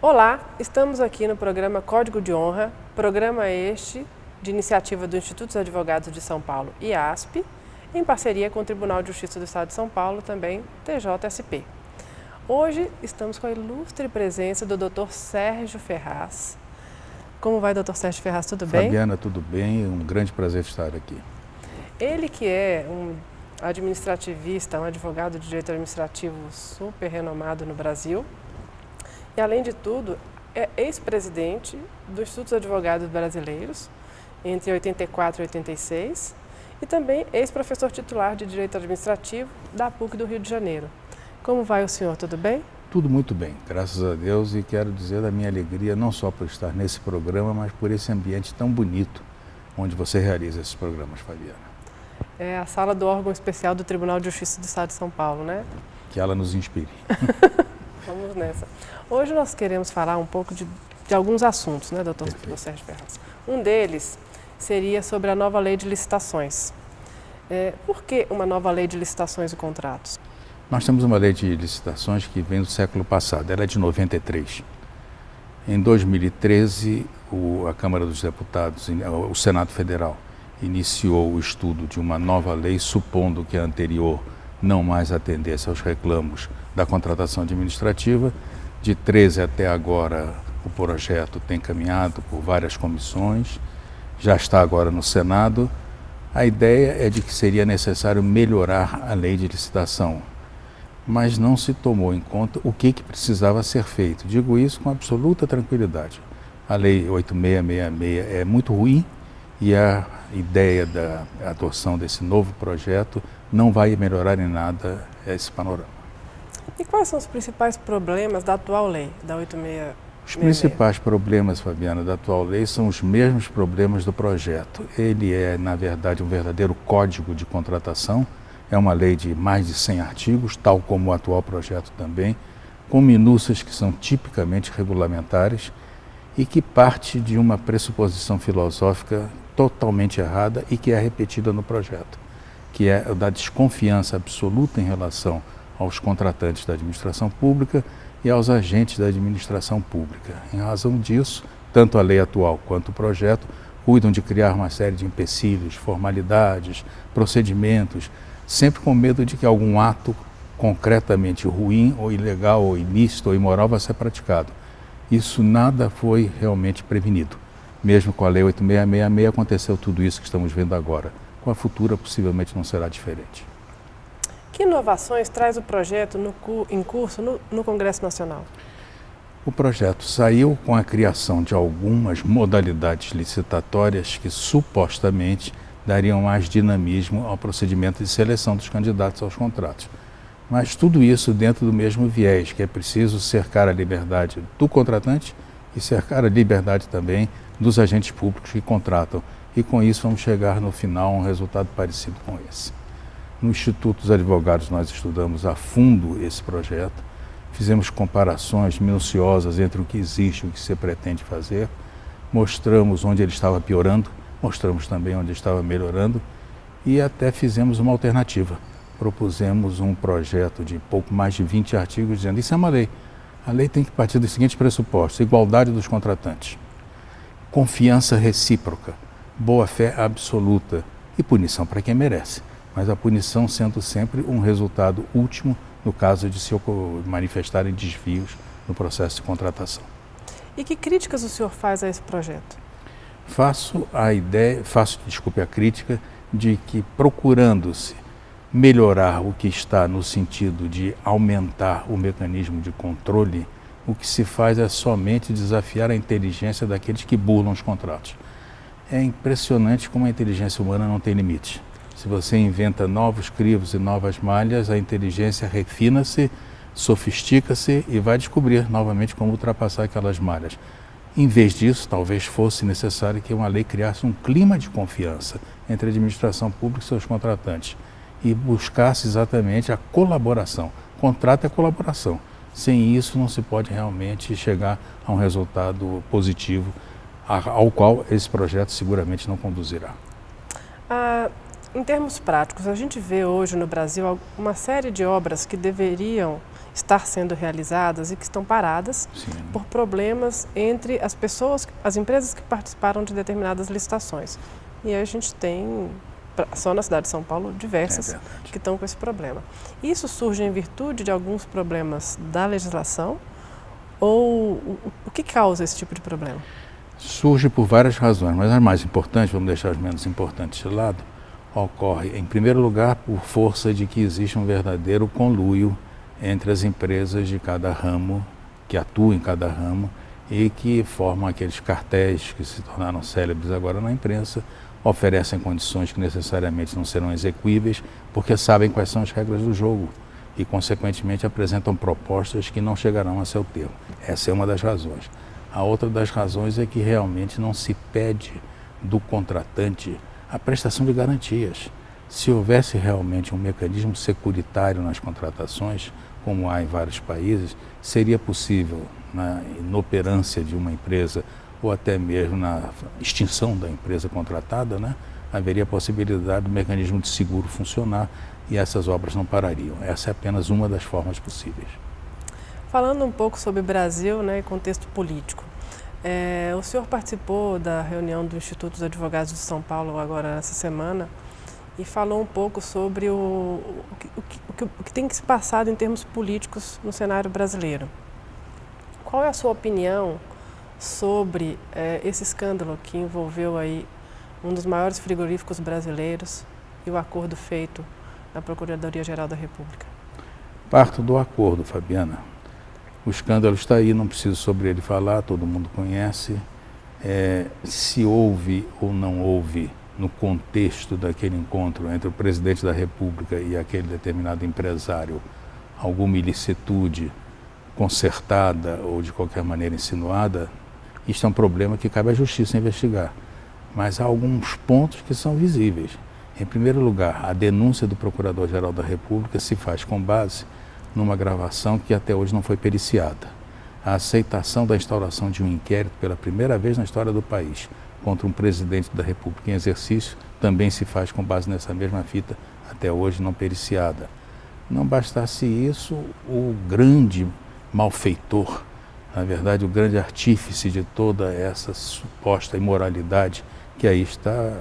Olá, estamos aqui no programa Código de Honra, programa este de iniciativa do Instituto dos Advogados de São Paulo, IASP, em parceria com o Tribunal de Justiça do Estado de São Paulo, também TJSP. Hoje estamos com a ilustre presença do Dr. Sérgio Ferraz. Como vai, Dr. Sérgio Ferraz? Tudo bem? Fabiana, tudo bem? Um grande prazer estar aqui. Ele que é um administrativista, um advogado de direito administrativo super renomado no Brasil e, além de tudo, é ex-presidente do Instituto dos Advogados Brasileiros entre 84 e 86 e também ex-professor titular de Direito Administrativo da PUC do Rio de Janeiro. Como vai o senhor? Tudo bem? Tudo muito bem, graças a Deus, e quero dizer da minha alegria não só por estar nesse programa, mas por esse ambiente tão bonito onde você realiza esses programas, Fabiana. É a sala do órgão especial do Tribunal de Justiça do Estado de São Paulo, né? Que ela nos inspire. Vamos nessa. Hoje nós queremos falar um pouco de alguns assuntos, né, doutor Sérgio Ferraz? Um deles seria sobre a nova lei de licitações. Por que uma nova lei de licitações e contratos? Nós temos uma lei de licitações que vem do século passado, ela é de 93. Em 2013, a Câmara dos Deputados, o Senado Federal, iniciou o estudo de uma nova lei, supondo que a anterior não mais atendesse aos reclamos da contratação administrativa. De 13 até agora, o projeto tem caminhado por várias comissões, já está agora no Senado. A ideia é de que seria necessário melhorar a lei de licitação, mas não se tomou em conta o que precisava ser feito. Digo isso com absoluta tranquilidade. A lei 8666 é muito ruim e a ideia da adoção desse novo projeto não vai melhorar em nada esse panorama. E quais são os principais problemas da atual lei, da 8666? Os principais problemas, Fabiana, da atual lei são os mesmos problemas do projeto. Ele é, na verdade, um verdadeiro código de contratação. É uma lei de mais de 100 artigos, tal como o atual projeto também, com minúcias que são tipicamente regulamentares e que parte de uma pressuposição filosófica totalmente errada e que é repetida no projeto, que é a da desconfiança absoluta em relação aos contratantes da administração pública e aos agentes da administração pública. Em razão disso, tanto a lei atual quanto o projeto cuidam de criar uma série de empecilhos, formalidades, procedimentos, sempre com medo de que algum ato concretamente ruim ou ilegal ou ilícito ou imoral vá ser praticado. Isso nada foi realmente prevenido. Mesmo com a lei 8666 aconteceu tudo isso que estamos vendo agora. Com a futura possivelmente não será diferente. Que inovações traz o projeto em curso no Congresso Nacional? O projeto saiu com a criação de algumas modalidades licitatórias que supostamente dariam mais dinamismo ao procedimento de seleção dos candidatos aos contratos. Mas tudo isso dentro do mesmo viés, que é preciso cercar a liberdade do contratante e cercar a liberdade também dos agentes públicos que contratam. E com isso vamos chegar no final a um resultado parecido com esse. No Instituto dos Advogados nós estudamos a fundo esse projeto, fizemos comparações minuciosas entre o que existe e o que se pretende fazer, mostramos onde ele estava piorando, mostramos também onde estava melhorando e até fizemos uma alternativa. Propusemos um projeto de pouco mais de 20 artigos dizendo isso é uma lei. A lei tem que partir dos seguintes pressupostos: igualdade dos contratantes, confiança recíproca, boa-fé absoluta e punição para quem merece. Mas a punição sendo sempre um resultado último no caso de se manifestarem desvios no processo de contratação. E que críticas o senhor faz a esse projeto? Faço a crítica de que, procurando-se melhorar o que está no sentido de aumentar o mecanismo de controle, o que se faz é somente desafiar a inteligência daqueles que burlam os contratos. É impressionante como a inteligência humana não tem limite. Se você inventa novos crivos e novas malhas, a inteligência refina-se, sofistica-se e vai descobrir novamente como ultrapassar aquelas malhas. Em vez disso, talvez fosse necessário que uma lei criasse um clima de confiança entre a administração pública e seus contratantes e buscasse exatamente a colaboração. Contrato é colaboração. Sem isso não se pode realmente chegar a um resultado positivo ao qual esse projeto seguramente não conduzirá. Em termos práticos, a gente vê hoje no Brasil uma série de obras que deveriam estar sendo realizadas e que estão paradas Sim. por problemas entre as pessoas, as empresas que participaram de determinadas licitações. E a gente tem, só na cidade de São Paulo, diversas que estão com esse problema. Isso surge em virtude de alguns problemas da legislação ou o que causa esse tipo de problema? Surge por várias razões, mas as mais importantes, vamos deixar as menos importantes de lado, ocorre, em primeiro lugar, por força de que existe um verdadeiro conluio entre as empresas de cada ramo, que atuam em cada ramo e que formam aqueles cartéis que se tornaram célebres agora na imprensa, oferecem condições que necessariamente não serão exequíveis, porque sabem quais são as regras do jogo e, consequentemente, apresentam propostas que não chegarão a seu termo. Essa é uma das razões. A outra das razões é que realmente não se pede do contratante a prestação de garantias. Se houvesse realmente um mecanismo securitário nas contratações, como há em vários países, seria possível, na inoperância de uma empresa ou até mesmo na extinção da empresa contratada, né, haveria a possibilidade do mecanismo de seguro funcionar e essas obras não parariam. Essa é apenas uma das formas possíveis. Falando um pouco sobre Brasil, né, e contexto político, o senhor participou da reunião do Instituto dos Advogados de São Paulo agora essa semana e falou um pouco sobre o que tem que se passar em termos políticos no cenário brasileiro. Qual é a sua opinião sobre esse escândalo que envolveu aí um dos maiores frigoríficos brasileiros e o acordo feito na Procuradoria-Geral da República? Parto do acordo, Fabiana. O escândalo está aí, não preciso sobre ele falar, todo mundo conhece. Se houve ou não houve, no contexto daquele encontro entre o presidente da República e aquele determinado empresário, alguma ilicitude consertada ou de qualquer maneira insinuada, isto é um problema que cabe à Justiça investigar. Mas há alguns pontos que são visíveis. Em primeiro lugar, a denúncia do Procurador-Geral da República se faz com base numa gravação que até hoje não foi periciada. A aceitação da instauração de um inquérito pela primeira vez na história do país contra um presidente da República em exercício também se faz com base nessa mesma fita, até hoje não periciada. Não bastasse isso, o grande malfeitor, na verdade o grande artífice de toda essa suposta imoralidade que aí está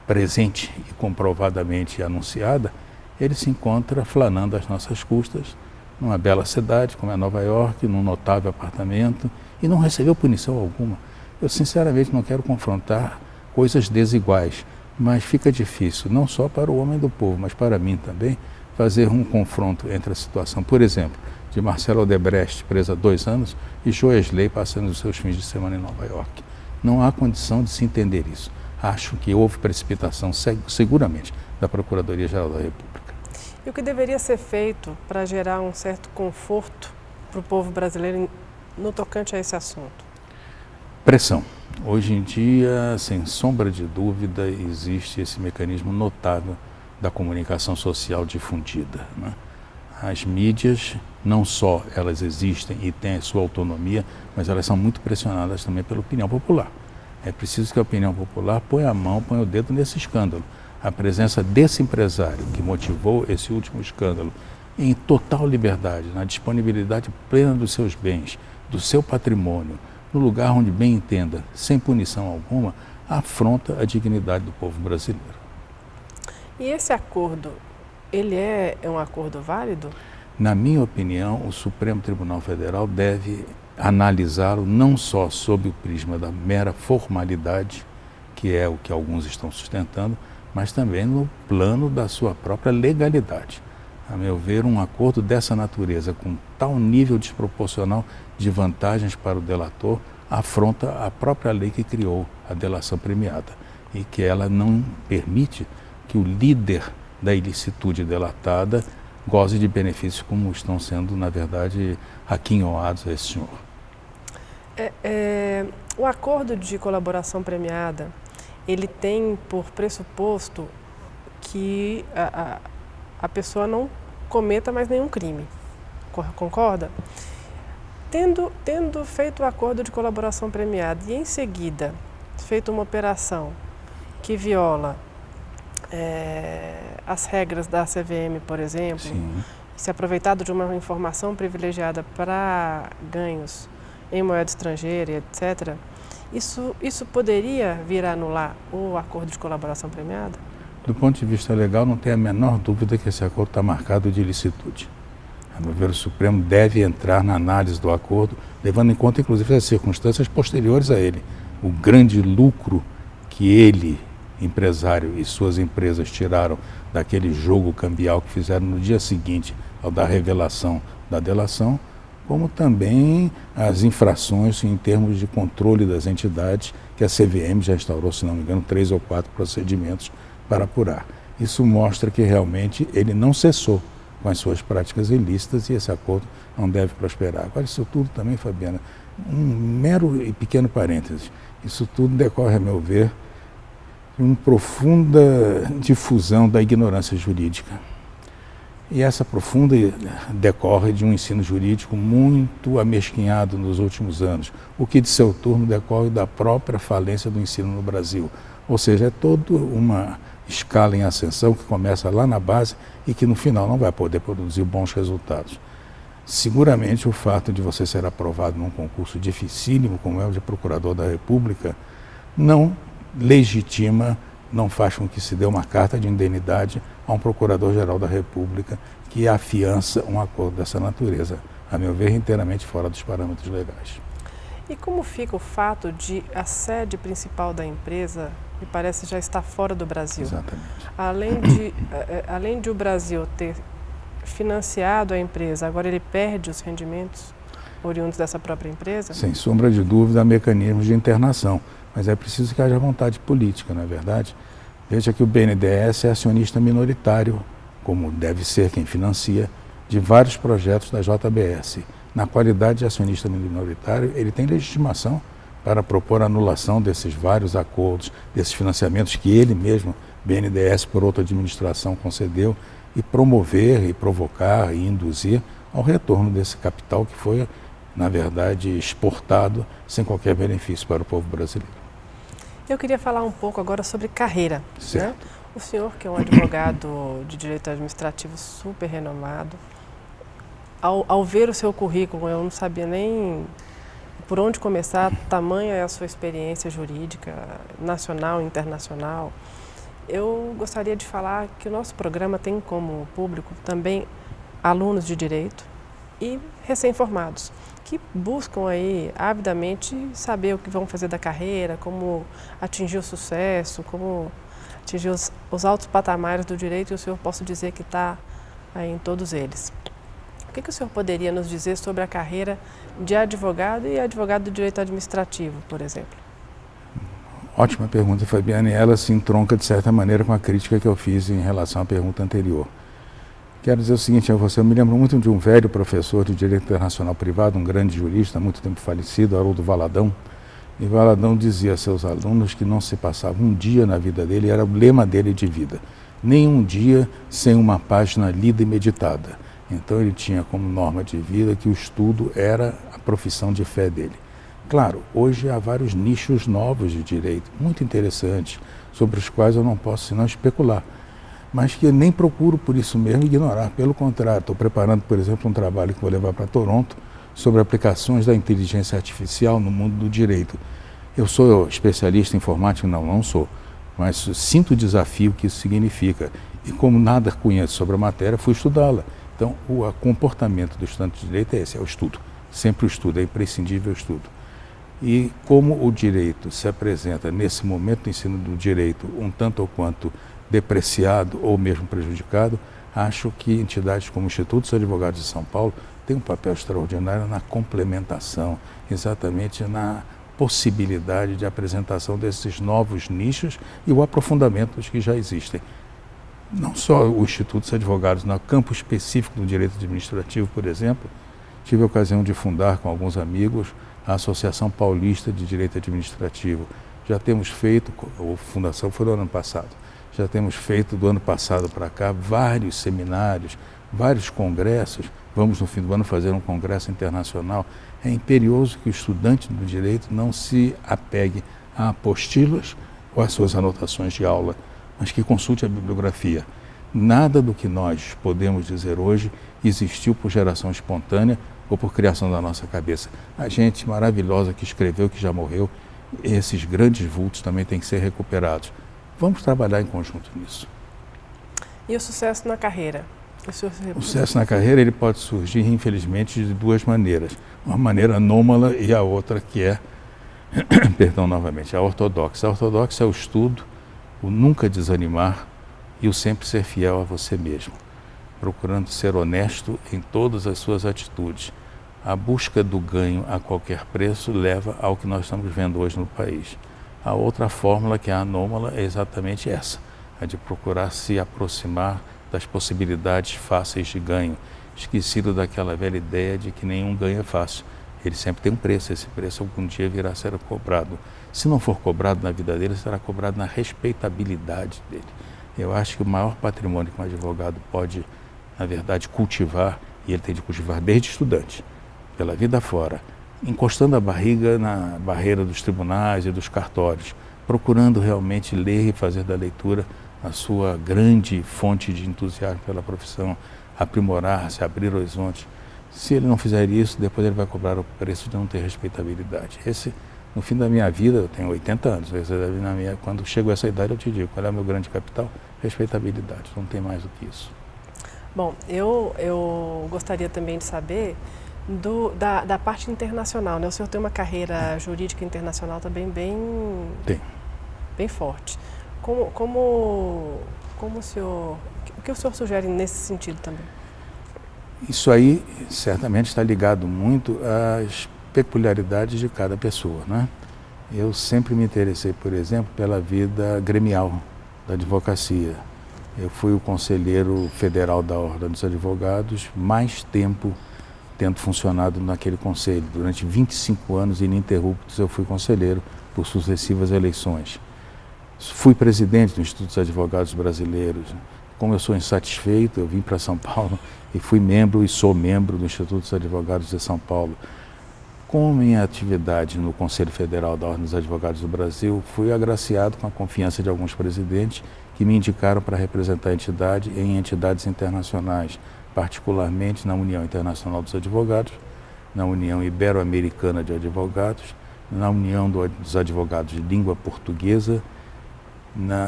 presente e comprovadamente anunciada, ele se encontra flanando às nossas custas numa bela cidade como é Nova York, num notável apartamento e não recebeu punição alguma. Eu sinceramente não quero confrontar coisas desiguais, mas fica difícil, não só para o homem do povo, mas para mim também, fazer um confronto entre a situação, por exemplo, de Marcelo Odebrecht, presa há 2 anos, e Joesley passando os seus fins de semana em Nova York. Não há condição de se entender isso. Acho que houve precipitação, seguramente, da Procuradoria-Geral da República. E o que deveria ser feito para gerar um certo conforto para o povo brasileiro no tocante a esse assunto? Pressão. Hoje em dia, sem sombra de dúvida, existe esse mecanismo notável da comunicação social difundida, né? As mídias, não só elas existem e têm a sua autonomia, mas elas são muito pressionadas também pela opinião popular. É preciso que a opinião popular ponha a mão, ponha o dedo nesse escândalo. A presença desse empresário que motivou esse último escândalo em total liberdade, na disponibilidade plena dos seus bens, do seu patrimônio, no lugar onde bem entenda, sem punição alguma, afronta a dignidade do povo brasileiro. E esse acordo, ele é um acordo válido? Na minha opinião, o Supremo Tribunal Federal deve analisá-lo não só sob o prisma da mera formalidade, que é o que alguns estão sustentando, mas também no plano da sua própria legalidade. A meu ver, um acordo dessa natureza, com tal nível desproporcional de vantagens para o delator, afronta a própria lei que criou a delação premiada e que ela não permite que o líder da ilicitude delatada goze de benefícios como estão sendo, na verdade, aquinhoados a esse senhor. O acordo de colaboração premiada, ele tem por pressuposto que a pessoa não cometa mais nenhum crime, concorda? Tendo feito o acordo de colaboração premiada e em seguida feito uma operação que viola as regras da CVM, por exemplo, se aproveitado de uma informação privilegiada para ganhos em moeda estrangeira, etc., isso poderia vir a anular o acordo de colaboração premiada? Do ponto de vista legal, não tem a menor dúvida que esse acordo está marcado de ilicitude. A meu ver, o Supremo deve entrar na análise do acordo, levando em conta, inclusive, as circunstâncias posteriores a ele. O grande lucro que ele, empresário, e suas empresas tiraram daquele jogo cambial que fizeram no dia seguinte ao da revelação da delação, como também as infrações em termos de controle das entidades, que a CVM já instaurou, se não me engano, 3 ou 4 procedimentos para apurar. Isso mostra que realmente ele não cessou com as suas práticas ilícitas e esse acordo não deve prosperar. Agora, isso tudo também, Fabiana, um mero e pequeno parêntese, isso tudo decorre, a meu ver, de uma profunda difusão da ignorância jurídica. E essa profunda decorre de um ensino jurídico muito amesquinhado nos últimos anos, o que de seu turno decorre da própria falência do ensino no Brasil. Ou seja, é toda uma escala em ascensão que começa lá na base e que no final não vai poder produzir bons resultados. Seguramente o fato de você ser aprovado num concurso dificílimo como é o de Procurador da República não legitima, não faz com que se dê uma carta de indenidade a um Procurador-Geral da República que afiança um acordo dessa natureza, a meu ver, inteiramente fora dos parâmetros legais. E como fica o fato de a sede principal da empresa, me parece, já estar fora do Brasil? Exatamente. Além de o Brasil ter financiado a empresa, agora ele perde os rendimentos oriundos dessa própria empresa? Sem sombra de dúvida, há mecanismos de internação, mas é preciso que haja vontade política, não é verdade? Veja que o BNDES é acionista minoritário, como deve ser quem financia, de vários projetos da JBS. Na qualidade de acionista minoritário, ele tem legitimação para propor a anulação desses vários acordos, desses financiamentos que ele mesmo, BNDES, por outra administração, concedeu, e promover, e provocar, e induzir ao retorno desse capital que foi, na verdade, exportado sem qualquer benefício para o povo brasileiro. Eu queria falar um pouco agora sobre carreira. Certo. Né? O senhor, que é um advogado de direito administrativo super renomado, ao ver o seu currículo, eu não sabia nem por onde começar, tamanha é a sua experiência jurídica, nacional e internacional. Eu gostaria de falar que o nosso programa tem como público também alunos de direito e recém-formados, que buscam aí avidamente saber o que vão fazer da carreira, como atingir o sucesso, como atingir os altos patamares do direito, e o senhor posso dizer que está aí em todos eles. O que o senhor poderia nos dizer sobre a carreira de advogado e advogado do direito administrativo, por exemplo? Ótima pergunta, Fabiana, e ela se entronca de certa maneira com a crítica que eu fiz em relação à pergunta anterior. Quero dizer o seguinte a você, eu me lembro muito de um velho professor de Direito Internacional Privado, um grande jurista, há muito tempo falecido, Haroldo Valadão, e Valadão dizia a seus alunos que não se passava um dia na vida dele, era o lema dele de vida, nem um dia sem uma página lida e meditada. Então ele tinha como norma de vida que o estudo era a profissão de fé dele. Claro, hoje há vários nichos novos de direito, muito interessantes, sobre os quais eu não posso senão especular, mas que eu nem procuro por isso mesmo ignorar. Pelo contrário, estou preparando, por exemplo, um trabalho que vou levar para Toronto sobre aplicações da inteligência artificial no mundo do direito. Eu sou especialista em informática? Não sou, mas sinto o desafio que isso significa. E como nada conheço sobre a matéria, fui estudá-la. Então, o comportamento do estudante de direito é esse, é o estudo. Sempre o estudo, é imprescindível o estudo. E como o direito se apresenta nesse momento do ensino do direito um tanto ou quanto depreciado ou mesmo prejudicado, acho que entidades como o Instituto dos Advogados de São Paulo têm um papel extraordinário na complementação, exatamente na possibilidade de apresentação desses novos nichos e o aprofundamento dos que já existem. Não só o Instituto dos Advogados, no campo específico do direito administrativo, por exemplo, tive a ocasião de fundar com alguns amigos a Associação Paulista de Direito Administrativo. Já temos feito, a fundação foi no ano passado, já temos feito do ano passado para cá vários seminários, vários congressos. Vamos no fim do ano fazer um congresso internacional. É imperioso que o estudante do direito não se apegue a apostilas ou às suas anotações de aula, mas que consulte a bibliografia. Nada do que nós podemos dizer hoje existiu por geração espontânea ou por criação da nossa cabeça. A gente maravilhosa que escreveu, que já morreu, esses grandes vultos também têm que ser recuperados. Vamos trabalhar em conjunto nisso. E o sucesso na carreira? O sucesso na carreira ele pode surgir, infelizmente, de duas maneiras. Uma maneira anômala e a outra que é, perdão novamente, a ortodoxa. A ortodoxa é o estudo, o nunca desanimar e o sempre ser fiel a você mesmo, procurando ser honesto em todas as suas atitudes. A busca do ganho a qualquer preço leva ao que nós estamos vendo hoje no país. A outra fórmula, que é anômala, é exatamente essa, a de procurar se aproximar das possibilidades fáceis de ganho, esquecido daquela velha ideia de que nenhum ganho é fácil. Ele sempre tem um preço, esse preço algum dia virá a ser cobrado. Se não for cobrado na vida dele, será cobrado na respeitabilidade dele. Eu acho que o maior patrimônio que um advogado pode, na verdade, cultivar, e ele tem de cultivar desde estudante, pela vida fora, encostando a barriga na barreira dos tribunais e dos cartórios, procurando realmente ler e fazer da leitura a sua grande fonte de entusiasmo pela profissão, aprimorar-se, abrir horizontes. Se ele não fizer isso, depois ele vai cobrar o preço de não ter respeitabilidade. Esse, no fim da minha vida, eu tenho 80 anos, quando chego a essa idade eu te digo, qual é o meu grande capital? Respeitabilidade, não tem mais do que isso. Bom, eu gostaria também de saber da parte internacional, né? O senhor tem uma carreira jurídica internacional também bem forte. O que o senhor sugere nesse sentido também? Isso aí certamente está ligado muito às peculiaridades de cada pessoa, né? Eu sempre me interessei, por exemplo, pela vida gremial da advocacia. Eu fui o conselheiro federal da Ordem dos Advogados, mais tempo tendo funcionado naquele conselho. Durante 25 anos ininterruptos eu fui conselheiro por sucessivas eleições. Fui presidente do Instituto dos Advogados Brasileiros. Como eu sou insatisfeito, eu vim para São Paulo e fui membro e sou membro do Instituto dos Advogados de São Paulo. Com minha atividade no Conselho Federal da Ordem dos Advogados do Brasil, fui agraciado com a confiança de alguns presidentes que me indicaram para representar a entidade em entidades internacionais, particularmente na União Internacional dos Advogados, na União Ibero-Americana de Advogados, na União dos Advogados de Língua Portuguesa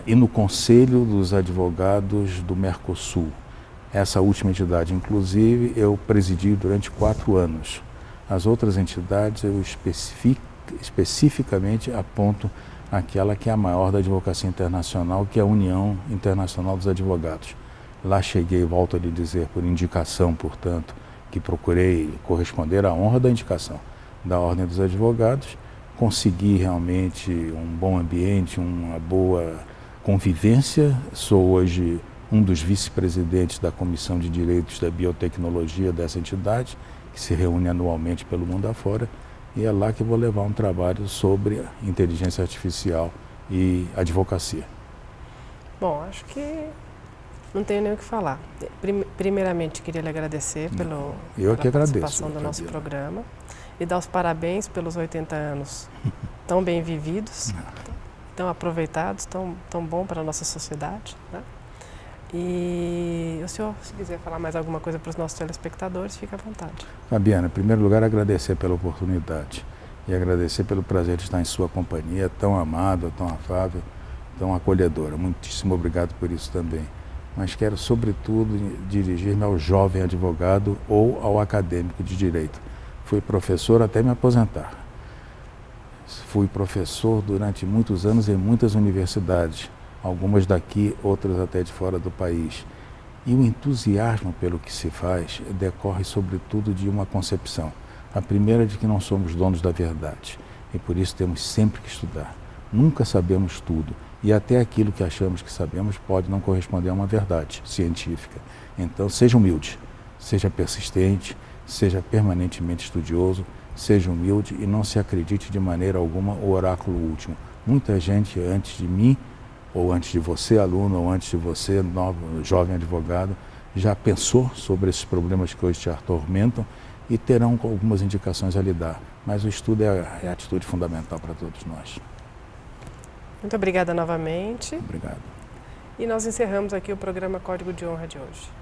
e no Conselho dos Advogados do Mercosul. Essa última entidade, inclusive, eu presidi durante 4 anos. As outras entidades eu especificamente aponto aquela que é a maior da advocacia internacional, que é a União Internacional dos Advogados. Lá cheguei, volto a lhe dizer, por indicação, portanto, que procurei corresponder à honra da indicação da Ordem dos Advogados, consegui realmente um bom ambiente, uma boa convivência. Sou hoje um dos vice-presidentes da Comissão de Direitos da Biotecnologia dessa entidade, que se reúne anualmente pelo mundo afora, e é lá que vou levar um trabalho sobre inteligência artificial e advocacia. Bom, acho que não tenho nem o que falar. Primeiramente, queria lhe agradecer pela participação do nosso programa e dar os parabéns pelos 80 anos tão bem vividos, tão aproveitados, tão bom para a nossa sociedade, né? E o senhor, se quiser falar mais alguma coisa para os nossos telespectadores, fique à vontade. Fabiana, em primeiro lugar, agradecer pela oportunidade e agradecer pelo prazer de estar em sua companhia, tão amável, tão afável, tão acolhedora. Muitíssimo obrigado por isso também. Mas quero, sobretudo, dirigir-me ao jovem advogado ou ao acadêmico de direito. Fui professor até me aposentar. Fui professor durante muitos anos em muitas universidades, algumas daqui, outras até de fora do país. E o entusiasmo pelo que se faz decorre sobretudo de uma concepção. A primeira, de que não somos donos da verdade e por isso temos sempre que estudar. Nunca sabemos tudo e até aquilo que achamos que sabemos pode não corresponder a uma verdade científica. Então seja humilde, seja persistente, seja permanentemente estudioso, seja humilde e não se acredite de maneira alguma o oráculo último. Muita gente antes de mim, ou antes de você, aluno, ou antes de você, jovem advogado, já pensou sobre esses problemas que hoje te atormentam e terão algumas indicações a lhe dar. Mas o estudo é a atitude fundamental para todos nós. Muito obrigada novamente. Obrigado. E nós encerramos aqui o programa Código de Honra de hoje.